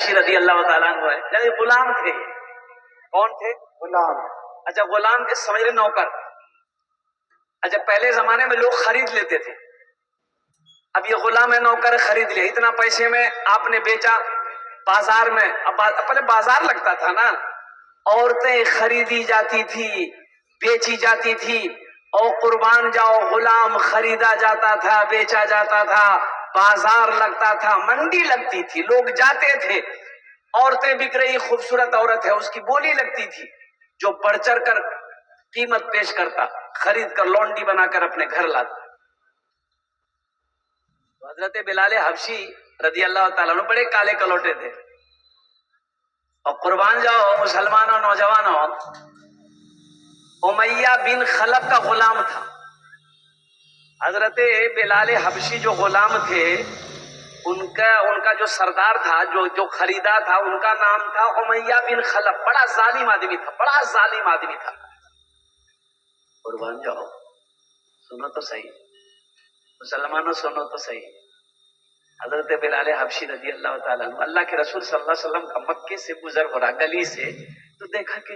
رضی اللہ تعالیٰ عنہ ہے، یعنی غلام تھے. کون تھے؟ غلام. اچھا غلام کے سمجھ رہے نوکر. اچھا پہلے زمانے میں لوگ خرید لیتے تھے. اب یہ غلام ہے نوکر خرید لیا، اتنا پیسے میں آپ نے بیچا بازار میں. اب پہلے بازار لگتا تھا نا، عورتیں خریدی جاتی تھی بیچی جاتی تھی، اور قربان جاؤ غلام خریدا جاتا تھا بیچا جاتا تھا، بازار لگتا تھا، منڈی لگتی تھی، لوگ جاتے تھے، عورتیں بک رہی، خوبصورت عورت ہے اس کی بولی لگتی تھی، جو بڑھ چڑھ کر قیمت پیش کرتا خرید کر لونڈی بنا کر اپنے گھر لاتا. حضرت بلال حبشی رضی اللہ تعالیٰ عنہ بڑے کالے کلوٹے تھے، اور قربان جاؤ مسلمانوں نوجوانوں، امیہ بن خلف کا غلام تھا. حضرت بلال حبشی جو غلام تھے ان کا جو سردار تھا جو خریدا تھا ان کا نام تھا امیہ بن خلف. بڑا ظالم آدمی تھا، بڑا ظالم آدمی تھا. قربان جاؤ سنو تو صحیح مسلمانوں، سنو تو صحیح. حضرت بلال حبشی رضی اللہ تعالیٰ عنہ، اللہ کے رسول صلی اللہ علیہ وسلم کا مکے سے گزر ہو رہا گلی سے، تو دیکھا کہ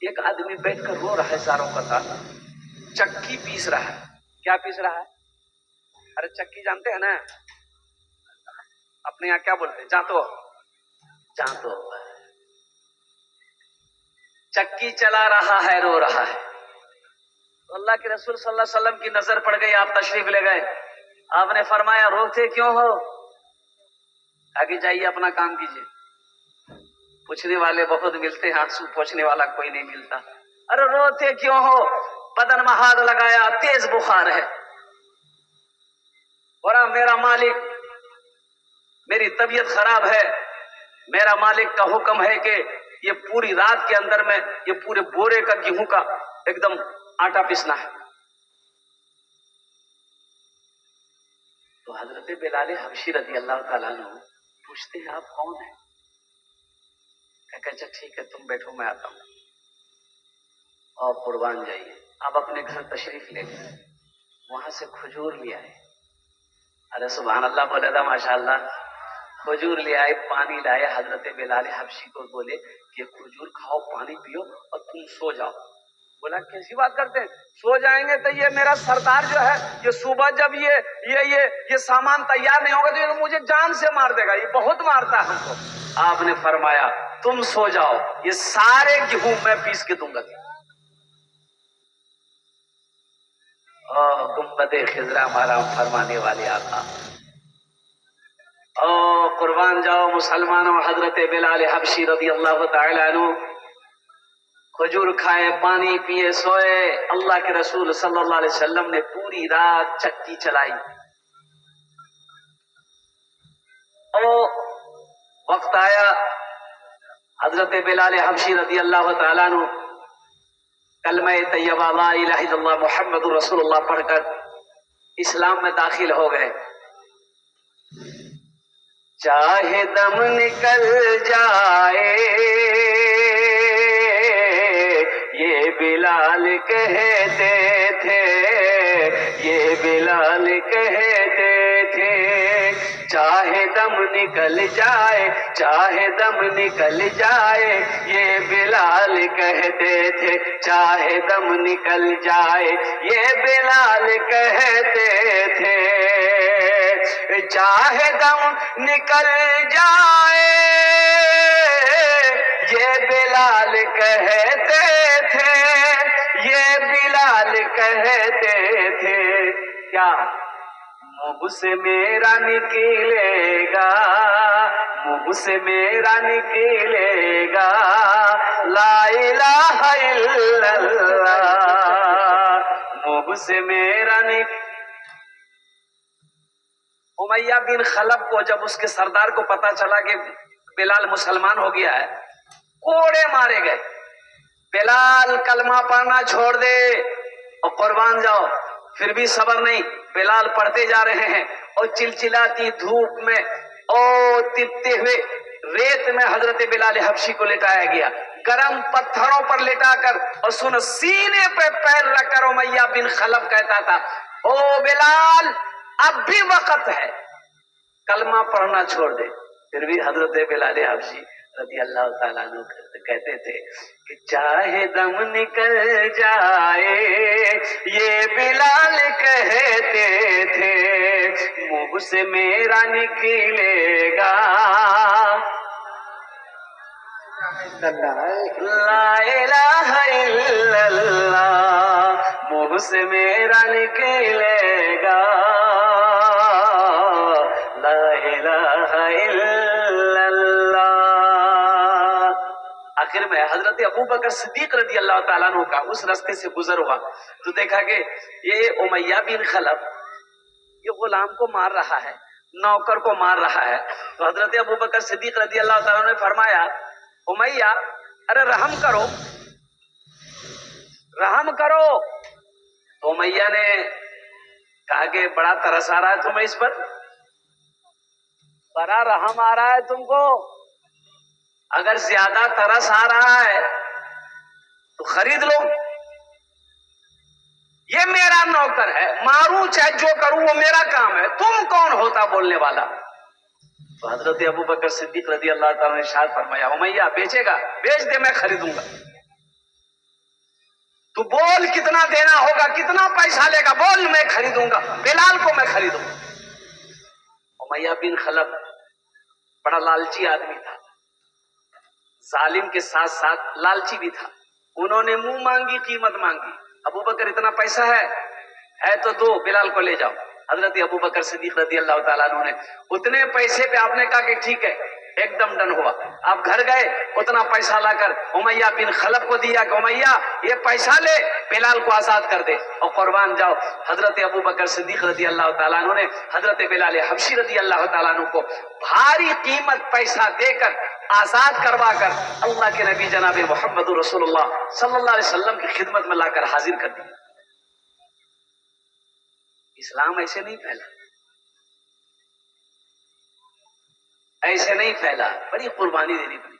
ایک آدمی بیٹھ کر رو رہا ہے زاروں کا تھا، چکی پیس رہا ہے. کیا پیس رہا ہے؟ ارے چکی جانتے ہیں نا، اپنے یہاں کیا بولتے ہیں؟ جانتو. چکی چلا رہا ہے رو رہا ہے. تو اللہ کے رسول صلی اللہ علیہ وسلم کی نظر پڑ گئی، آپ تشریف لے گئے. آپ نے فرمایا روتے کیوں ہو؟ آگے جائیے اپنا کام کیجیے. پوچھنے والے بہت ملتے ہیں، آنسو پوچھنے والا کوئی نہیں ملتا. ارے روتے کیوں ہو؟ بدن میں ہاتھ لگایا، تیز بخار ہے. اور میرا مالک، میری طبیعت خراب ہے، میرا مالک کا حکم ہے کہ یہ پوری رات کے اندر میں یہ پورے بورے کا گیہوں کا ایک دم آٹا پیسنا ہے. تو حضرت بلال حبشی رضی اللہ تعالیٰ عنہ پوچھتے ہیں آپ کون ہیں؟ کہ اچھا ٹھیک ہے تم بیٹھو میں آتا ہوں. اور قربان جائیے آپ اپنے گھر تشریف لے گئے، وہاں سے کھجور لے آئے. ارے سبحان اللہ بولے تھا ماشاء اللہ. کھجور لے آئے، پانی لائے. حضرت بلال حبشی کو بولے کہ کھجور کھاؤ پانی پیو اور تم سو جاؤ. بولا کیسی بات کرتے ہیں، سو جائیں گے تو یہ میرا سردار جو ہے یہ صبح جب یہ سامان تیار نہیں ہوگا تو یہ مجھے جان سے مار دے گا، یہ بہت مارتا ہے ہم کو. آپ نے فرمایا تم سو جاؤ، یہ سارے گیہوں میں پیس کے دوں گا. گنبد خضرا ہمارا فرمانے والے آقا. قربان جاؤ مسلمانوں، حضرت بلال حبشی رضی اللہ تعالی عنہ کھجور کھائے، پانی پیے، سوئے. اللہ کے رسول صلی اللہ علیہ وسلم نے پوری رات چکی چلائی. وقت آیا حضرت بلال حبشی رضی اللہ تعالیٰ عنہ کلمہ طیبہ لا الہ الا اللہ محمد رسول اللہ پڑھ کر اسلام میں داخل ہو گئے. چاہے دم نکل جائے یہ بلال کہتے تھے، یہ بلال کہتے تھے. چاہے دم نکل جائے، چاہے دم نکل جائے یہ بلال کہتے تھے. چاہے دم نکل جائے یہ بلال کہتے تھے. چاہے دم نکل جائے یہ بلال کہتے تھے، یہ بلال کہتے تھے. کیا منہ سے میرا نکلے گا، منہ سے میرا نکلے گا لا الہ الا اللہ، منہ سے میرا امیہ بن خلف کو جب اس کے سردار کو پتا چلا کہ بلال مسلمان ہو گیا ہے، کوڑے مارے گئے. بلال کلمہ پڑھنا چھوڑ دے. اور قربان جاؤ پھر بھی صبر نہیں، بلال پڑھتے جا رہے ہیں. اور چلچلاتی دھوپ میں تپتے ہوئے ریت میں حضرت بلال حبشی کو لٹایا گیا. گرم پتھروں پر لٹا کر اور سن سینے پہ پیر رکھ کر امیہ بن خلف کہتا تھا او بلال اب بھی وقت ہے، کلمہ پڑھنا چھوڑ دے. پھر بھی حضرت بلال حبشی رضی اللہ تعالیٰ عنہ کہتے تھے کہ چاہے دم نکل جائے یہ بلال کہتے تھے منہ سے میرا نکلے گا لا الہ الا اللہ، منہ سے میرا نکلے گا لا الہ الا اللہ۔ آخر میں حضرت ابو بکر صدیق رضی اللہ تعالیٰ عنہ کا اس راستے سے گزر ہوا تو دیکھا کہ یہ امیہ بن خلف یہ غلام کو مار رہا ہے، نوکر کو مار رہا ہے، تو حضرت ابو بکر صدیق رضی اللہ تعالیٰ عنہ نے فرمایا امیہ ارے رحم کرو رحم کرو۔ تو امیہ نے کہا کہ بڑا ترس آ رہا ہے تمہیں اس پر، بڑا رحم آ رہا ہے تم کو، اگر زیادہ ترس آ رہا ہے تو خرید لو، یہ میرا نوکر ہے، ماروں چاہے جو کروں وہ میرا کام ہے، تم کون ہوتا بولنے والا؟ تو حضرت ابو بکر صدیق رضی اللہ تعالیٰ نے ارشاد فرمایا امیہ بیچے گا بیچ دے، میں خریدوں گا، تو بول کتنا دینا ہوگا، کتنا پیسہ لے گا، بول میں خریدوں گا، بلال کو میں خریدوں گا۔ امیہ بن خلف بڑا لالچی آدمی تھا، ظالم کے ساتھ ساتھ لالچی بھی تھا، انہوں نے منہ مانگی قیمت مانگی، ابو بکر اتنا پیسہ ہے تو دو، بلال کو لے جاؤ۔ حضرت ابو بکر صدیق رضی اللہ تعالیٰ عنہ نے اتنے پیسے پہ آپ نے کہا کہ ٹھیک ہے، ایک دم ڈن ہوا، آپ گھر گئے اتنا پیسہ لا کر امیہ بن خلف کو دیا کہ امیہ یہ پیسہ لے، بلال کو آزاد کر دے اور قربان جاؤ۔ حضرت ابو بکر صدیق رضی اللہ تعالیٰ عنہ نے حضرت بلال حبشی رضی اللہ تعالیٰ عنہ کو بھاری قیمت پیسہ دے کر آزاد کروا کر اللہ کے نبی جناب محمد رسول اللہ صلی اللہ علیہ وسلم کی خدمت میں لا کر حاضر کر دیا۔ اسلام ایسے نہیں پھیلا، ایسے نہیں پھیلا، بڑی قربانی دینی پڑی۔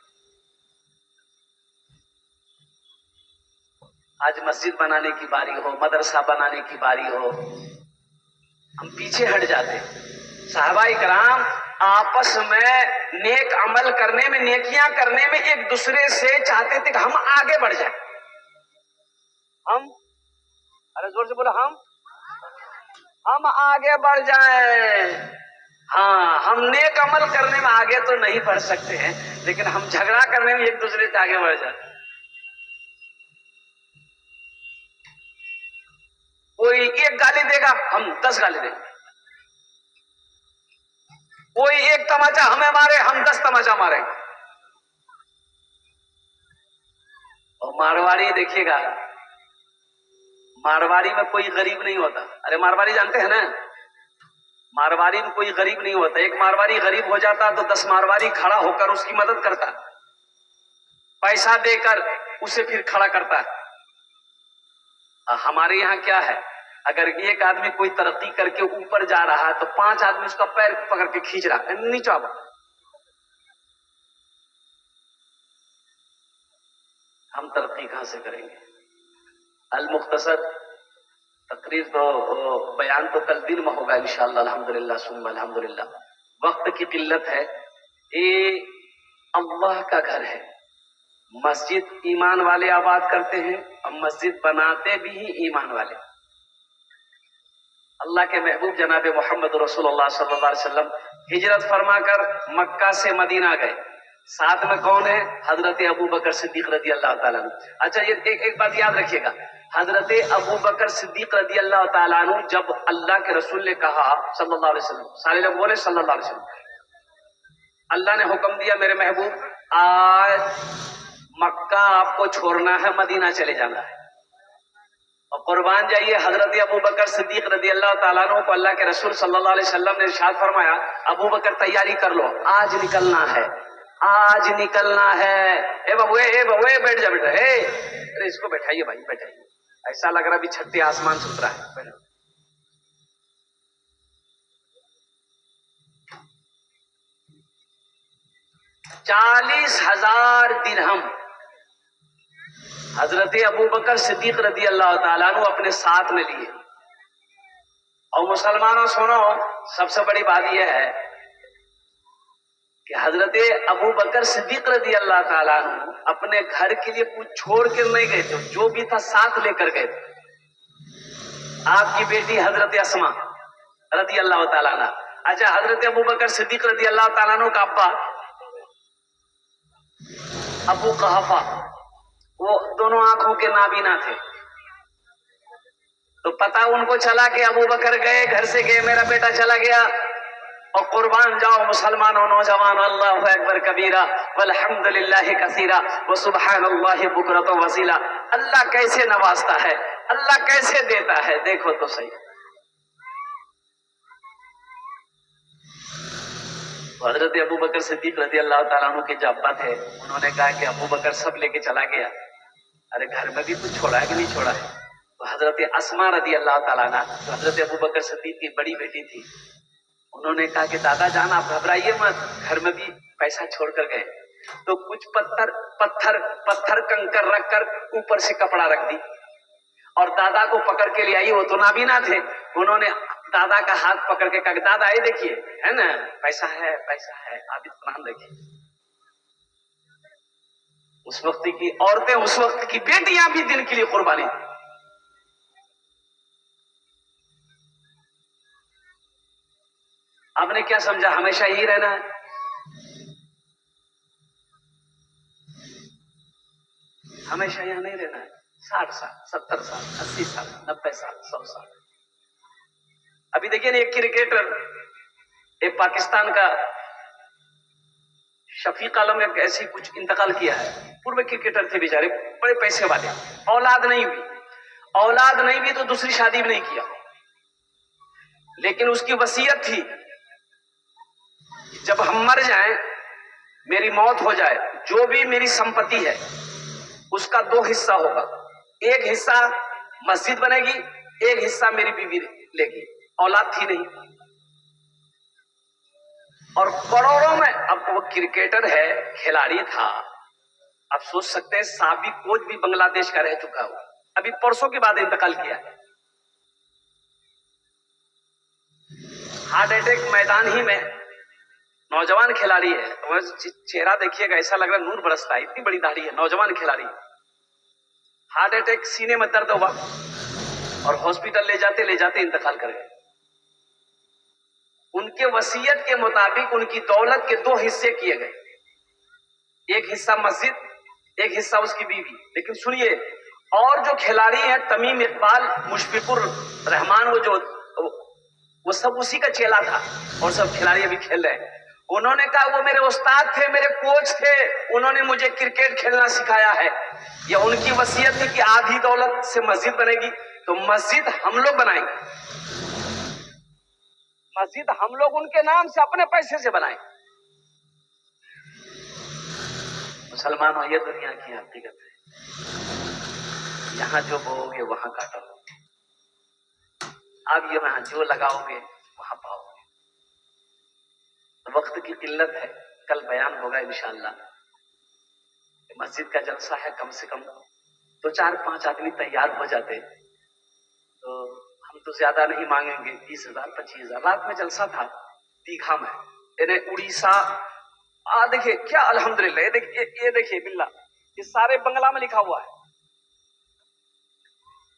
آج مسجد بنانے کی باری ہو، مدرسہ بنانے کی باری ہو، ہم پیچھے ہٹ جاتے۔ صحابہ کرام آپس میں نیک عمل کرنے میں، نیکیاں کرنے میں ایک دوسرے سے چاہتے تھے کہ ہم آگے بڑھ جائیں، ہم ارے زور سے بولو ہم آگے بڑھ جائیں۔ ہاں ہم نیک عمل کرنے میں آگے تو نہیں بڑھ سکتے ہیں، لیکن ہم جھگڑا کرنے میں ایک دوسرے سے آگے بڑھ جائیں۔ کوئی ایک گالی دے گا ہم 10 گالی دیں گے، کوئی ایک تماچا ہمیں مارے ہم 10 تماچا ماریں گے۔ اور مارواڑی دیکھیے گا، مارواڑی میں کوئی غریب نہیں ہوتا، ارے مارواڑی جانتے ہیں نا، مارواڑی میں کوئی غریب نہیں ہوتا، ایک مارواڑی غریب ہو جاتا تو 10 مارواڑی کھڑا ہو کر اس کی مدد کرتا، پیسہ دے کر اسے پھر کھڑا کرتا ہے۔ ہمارے یہاں کیا ہے، اگر ایک آدمی کوئی ترقی کر کے اوپر جا رہا ہے تو 5 آدمی اس کا پیر پکڑ کے کھینچ رہا ہے نیچے آ۔ ہم ترقی کہاں سے کریں گے؟ المختصر تقریر تو بیان تو کل دن میں ہوگا انشاءاللہ، الحمدللہ ثم الحمدللہ۔ وقت کی قلت ہے، یہ اللہ کا گھر ہے، مسجد ایمان والے آباد کرتے ہیں اور مسجد بناتے بھی ہی ایمان والے۔ اللہ کے محبوب جناب محمد رسول اللہ صلی اللہ علیہ وسلم ہجرت فرما کر مکہ سے مدینہ گئے، ساتھ میں کون ہے؟ حضرت ابو بکر صدیق رضی اللہ تعالیٰ عنہ۔ اچھا یہ ایک بات یاد رکھیے گا، حضرت ابو بکر صدیق رضی اللہ تعالیٰ عنہ جب اللہ کے رسول نے کہا صلی اللہ علیہ وسلم، سارے لوگ بولے صلی اللہ علیہ وسلم، اللہ نے حکم دیا میرے محبوب آج مکہ آپ کو چھوڑنا ہے، مدینہ چلے جانا ہے، اور قربان جائیے حضرت ابو بکر صدیق رضی اللہ تعالیٰ عنہ کو اللہ کے رسول صلی اللہ علیہ وسلم نے ارشاد فرمایا ابو بکر تیاری کر لو، آج نکلنا ہے، آج نکلنا ہے۔ اے بابو بیٹھ جا بیٹا، ارے اس کو بیٹھائیے بھائی بیٹھائیے، ایسا لگ رہا بھی چھٹے آسمان سے اترا ہے۔ 40,000 درہم حضرت ابو بکر صدیق رضی اللہ تعالیٰ عنہ اپنے ساتھ میں لیے۔ اور مسلمانوں سنو، سب سے بڑی بات یہ ہے کہ حضرت ابو بکر صدیق رضی اللہ تعالیٰ عنہ اپنے گھر کے لیے کچھ چھوڑ کر نہیں گئے تھے، جو بھی تھا ساتھ لے کر گئے تھے۔ آپ کی بیٹی حضرت اسما رضی اللہ تعالیٰ عنہ، اچھا حضرت ابو بکر صدیق رضی اللہ تعالیٰ عنہ کا ابا ابو قحافہ، وہ دونوں آنکھوں کے نابینا تھے، تو پتا ان کو چلا کہ ابو بکر گئے، گھر سے گئے، میرا بیٹا چلا گیا، اور قربان جاؤ مسلمانوں نوجوان، اللہ اکبر کبیرہ والحمد للہ کثیرہ وسبحان اللہ بکرۃ وصیلا۔ اللہ کیسے نوازتا ہے، اللہ کیسے دیتا ہے، دیکھو تو صحیح۔ حضرت ابو بکر صدیق رضی اللہ تعالیٰ عنہ کے جو ابا تھے، انہوں نے کہا کہ ابو بکر سب لے کے چلا گیا، ارے گھر میں بھی کچھ چھوڑا ہے کہ نہیں چھوڑا ہے؟ تو حضرت اسما رضی اللہ تعالیٰ عنہ جو حضرت ابو بکر صدیق کی بڑی بیٹی تھی، انہوں نے کہا کہ دادا جان آپ گھبرائیے مت، گھر میں بھی پیسہ چھوڑ کر گئے، تو کچھ پتھر کنکر رکھ کر اوپر سے کپڑا رکھ دی، اور دادا کو پکڑ کے لے آئی، وہ تو نابینا تھے، انہوں نے دادا کا ہاتھ پکڑ کے کہا کہ دادا یہ دیکھیے ہے نا پیسہ ہے، پیسہ ہے، آپ اطمینان رکھیے۔ اس وقت کی عورتیں، اس وقت کی بیٹیاں بھی دن کے لیے قربانی تھی۔ آپ نے کیا سمجھا ہمیشہ یہی رہنا ہے؟ ہمیشہ یہاں نہیں رہنا ہے، 60 سال 70 سال 80 سال 90 سال 100 سال۔ ابھی دیکھیے نا، ایک کرکٹر، ایک پاکستان کا شفیق عالم نے ایسی کچھ انتقال کیا ہے، پورے کرکٹر تھے بیچارے، بڑے پیسے والے، اولاد نہیں بھی تو دوسری شادی بھی نہیں کیا، لیکن اس کی وصیت تھی جب ہم مر جائیں، میری موت ہو جائے، جو بھی میری سمپتی ہے اس کا 2 حصہ ہوگا، ایک حصہ مسجد بنے گی، ایک حصہ میری بیوی لے گی، اولاد تھی نہیں، اور کروڑوں میں، اب وہ کرکٹر ہے، کھلاڑی تھا، آپ سوچ سکتے ہیں سابق کوچ بھی بنگلہ دیش کا رہ چکا ہو، ابھی پرسوں کے بعد انتقال کیا ہے، ہارٹ اٹیک میدان ہی میں، نوجوان کھلاڑی ہے، چہرہ دیکھیے گا ایسا لگ رہا ہے نور برستا ہے، اتنی بڑی داڑھی ہے، نوجوان کھلاڑی، ہارٹ اٹیک، سینے میں درد ہوا اور ہاسپٹل لے جاتے انتقال کر گئے۔ ان کے وصیت کے مطابق ان کی دولت کے 2 حصے کیے گئے، ایک حصہ مسجد، ایک حصہ اس کی بیوی، لیکن سنیے، اور جو کھلاڑی ہیں تمیم اقبال، مشفق الرحمان، وہ سب اسی کا چیلا تھا، اور سب کھلاڑی ابھی کھیل رہے ہیں۔ انہوں نے کہا وہ میرے استاد تھے، میرے کوچ تھے، انہوں نے مجھے کرکٹ کھیلنا سکھایا ہے، یا ان کی وصیت تھی کہ آدھی دولت سے مسجد بنے گی، تو مسجد ہم لوگ بنائیں گے، مسجد ہم لوگ ان کے نام سے اپنے پیسے سے بنائیں۔ مسلمانوں، یہ دنیا کی حقیقت ہے، یہاں جو بو گے وہاں کاٹو گے، اب یہاں جو لگاؤ گے وہاں پاؤ گے۔ وقت کی قلت ہے، کل بیان ہوگا انشاءاللہ، مسجد کا جلسہ ہے، کم سے کم 2-4-5 آدمی تیار ہو جاتے تو ہم تو زیادہ نہیں مانگیں گے، 20,000 25,000۔ رات میں جلسہ تھا دیگھا میں، یعنی اڑیسہ، دیکھیے کیا الحمدللہ، یہ دیکھیے باللہ، یہ سارے بنگلہ میں لکھا ہوا ہے،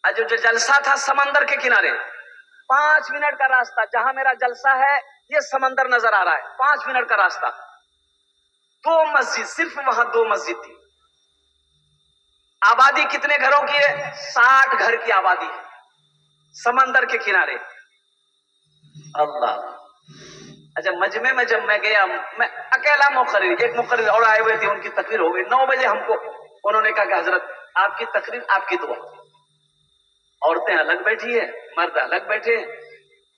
جو جلسہ تھا سمندر کے کنارے، 5 منٹ کا راستہ، جہاں میرا جلسہ ہے یہ سمندر نظر آ رہا ہے، 5 منٹ کا راستہ، 2 مسجد، صرف وہاں 2 مسجد تھی، آبادی کتنے گھروں کی ہے؟ 60 گھر کی آبادی ہے، سمندر کے کنارے، اللہ۔ اچھا مجمع میں جب میں گیا، میں اکیلا مقرر، ایک مقرر اور آئے ہوئے تھے، ان کی تقریر ہو گئی 9 بجے، ہم کو انہوں نے کہا کہ حضرت آپ کی تقریر، آپ کی دعا، عورتیں الگ بیٹھی ہیں، مرد الگ بیٹھے ہیں،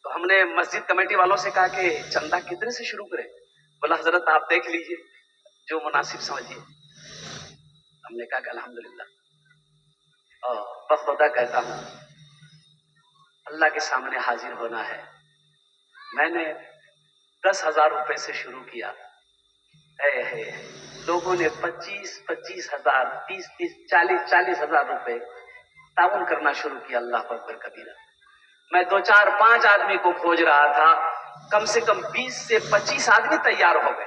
تو ہم نے مسجد کمیٹی والوں سے کہا کہ چندہ کتنے سے شروع کریں؟ بولا حضرت آپ دیکھ لیجئے جو مناسب سمجھیے۔ ہم نے کہا کہ الحمدللہ، بخدا کہتا ہوں اللہ کے سامنے حاضر ہونا ہے، میں نے 10,000 روپے سے شروع کیا، لوگوں نے 25,000 30,000 40,000 روپے تعاون کرنا شروع کیا، اللہ اکبر کبیرہ۔ میں 2-4-5 آدمی کو کھوج رہا تھا، کم سے کم 20 سے 25 آدمی تیار ہو گئے،